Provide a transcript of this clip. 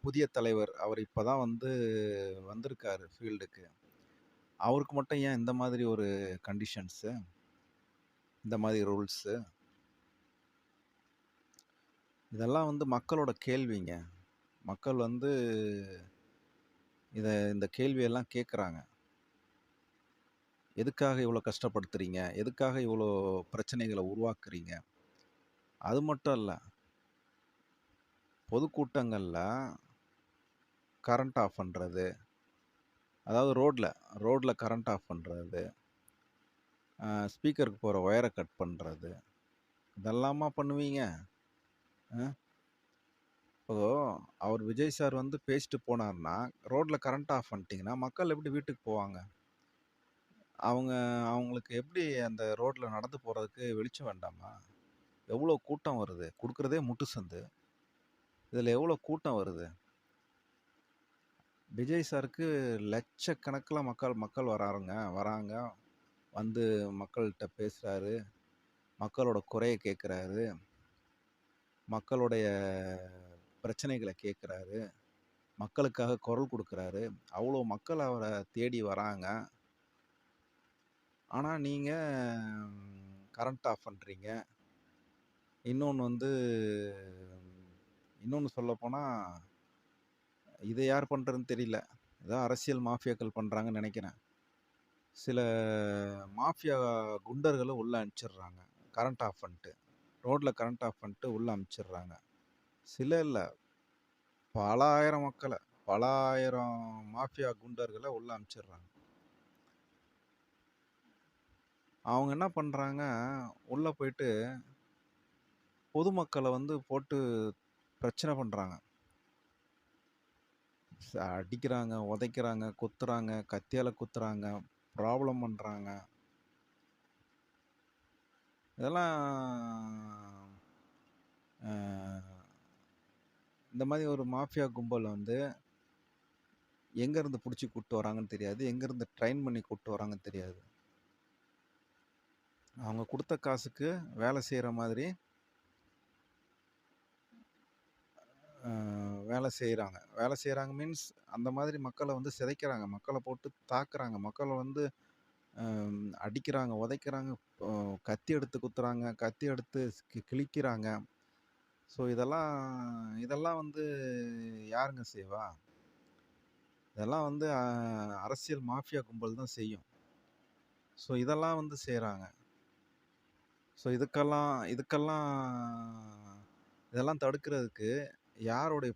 புதிய தலைவர். அவர் இப்ப தான் வந்திருக்காரு ஃபீல்டுக்கு. அவருக்கு மட்டும் ஏன் இந்த மாதிரி ஒரு கண்டிஷன்ஸு? இந்த மாதிரி ரூல்ஸு? இதெல்லாம் மக்களோட கேள்விங்க. மக்கள் இந்த கேள்வியெல்லாம் கேட்குறாங்க. எதுக்காக இவ்வளோ கஷ்டப்படுத்துறீங்க? எதுக்காக இவ்வளோ பிரச்சனைகள உருவாக்குறீங்க? அது மட்டும் இல்ல. பொதுக்கூட்டங்கள்ல கரண்ட் ஆஃப் பண்றது. அதாவது ரோட்ல கரண்ட் ஆஃப் பண்றது. ஸ்பீக்கருக்கு போற ஒயர கட் பண்றது. இதெல்லாமா பண்ணுவீங்க? அ. இப்போ அவர் விஜய் சார் பேசிட்டு போனாருன்னா, ரோட்ல கரண்ட் ஆஃப் பண்ணிட்டீங்கன்னா, மக்கள் எப்படி வீட்டுக்கு போவாங்க? அவங்க அவங்களுக்கு எப்படி அந்த ரோட்ல நடந்து போறதுக்கு வெளிச்சம் வேண்டாமா? எவ்வளோ கூட்டம் வருது? குடுக்குறதே முட்டு சந்து. இதுல எவ்வளோ கூட்டம் வருது? விஜய் சாருக்கு லட்சக்கணக்குல மக்கள் மக்கள் வராங்க. வந்து மக்கள்ட்ட பேசுறாரு. மக்களோட குறைய கேட்குறாரு. மக்களுடைய பிரச்சனைகள கேட்குறாரு. மக்களுக்காக குரல் குடுக்குறாரு. அவ்வளோ மக்கள் அவர தேடி வராங்க. ஆனா நீங்க கரண்ட் ஆஃப் பண்றீங்க. இன்னொன்னு இன்னொன்னு சொல்லப்போனா, இத யார் பண்றதுன்னு தெரியல. ஏதோ அரசியல் மாஃபியாக்கள் பண்றாங்கன்னு நெனைக்கிறேன். சில மாஃபியா குண்டர்கள உள்ள அனுப்பிச்சிடுறாங்க. கரண்ட் ஆஃப் பண்ணிட்டு. ரோட்ல கரண்ட் ஆஃப் பண்ணிட்டு உள்ள அனுப்பிச்சிடுறாங்க. சில இல்ல, பல ஆயிரம் மக்கள, பல ஆயிரம் மாஃபியா குண்டர்கள உள்ள அனுப்பிச்சிடுறாங்க. அவங்க என்ன பண்றாங்க, உள்ள போயிட்டு பொதுமக்கள போட்டு பிரச்சனை பண்றாங்க. அடிக்கிறாங்க, உதைக்கிறாங்க, குத்துறாங்க, கத்தியால குத்துறாங்க, ப்ராப்ளம் பண்றாங்க. இதெல்லாம் அ இந்த மாரி ஒரு மாஃபியா கும்பல் எங்கேருந்து புடிச்சு கூட்டு வராங்கன்னு தெரியாது. எங்கேருந்து ட்ரெயின் பண்ணி கூட்டு வராங்கன்னு தெரியாது. அவங்க குடுத்த காசுக்கு வேலை செய்ற மாதிரி அ வேலை செய்றாங்க. வேலை செய்றாங்க மீன்ஸ் அந்த மாதிரி மக்கள சிதைக்கிறாங்க. மக்கள போட்டு தாக்குறாங்க. மக்கள அடிக்கிறாங்க, உதைக்கிறாங்க, அ கத்தி எடுத்து குத்துறாங்க, கத்தி எடுத்து கிழிக்கிறாங்க. ஸோ இதெல்லாம் யாருங்க செய்வா? இதெல்லாம் அரசியல் மாஃபியா கும்பல் தான் செய்யும். ஸோ இதெல்லாம் செய்றாங்க. ஸோ இதுக்கெல்லாம் இதுக்கெல்லாம் இதெல்லாம் தடுக்கிறதுக்கு யாருடைய